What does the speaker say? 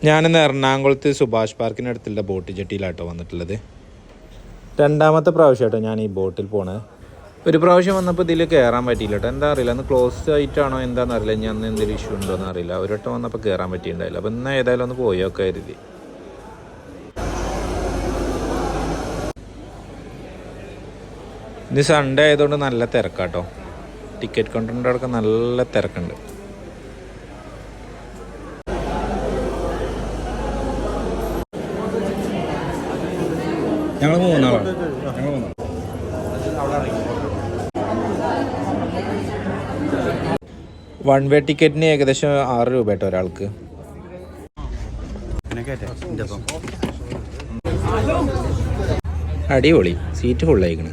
ഞാനിന്ന് എറണാകുളത്ത് സുഭാഷ് പാർക്കിനടുത്തുള്ള ബോട്ട് ജെട്ടിയിലാട്ടോ വന്നിട്ടുള്ളത്. രണ്ടാമത്തെ പ്രാവശ്യം കേട്ടോ ഞാൻ ഈ ബോട്ടിൽ പോണത്. ഒരു പ്രാവശ്യം വന്നപ്പോൾ ഇതിൽ കയറാൻ പറ്റിയില്ല കേട്ടോ. എന്താ അറിയില്ല, അന്ന് ക്ലോസ് ആയിട്ടാണോ എന്താണെന്ന് അറിയില്ല. ഞാൻ അന്ന് എന്തെങ്കിലും ഇഷ്യൂ ഉണ്ടോയെന്ന് അറിയില്ല. ഒരു വട്ടം വന്നപ്പോൾ കയറാൻ പറ്റിയിട്ടുണ്ടായില്ല. അപ്പോൾ ഇന്ന് ഏതായാലും ഒന്ന് പോയൊക്കെ കരുതി. ഇന്ന് സൺഡേ ആയതുകൊണ്ട് നല്ല തിരക്കാട്ടോ. ടിക്കറ്റ് കൗണ്ടറിൻ്റെ അടക്കം നല്ല തിരക്കുണ്ട്. ഞങ്ങൾ മൂന്നാളാണ്. വൺ വേ ടിക്കറ്റിന് ഏകദേശം 6 രൂപ കേട്ടോ ഒരാൾക്ക്. അടിപൊളി, സീറ്റ് ഫുള്ളായിക്കണ്.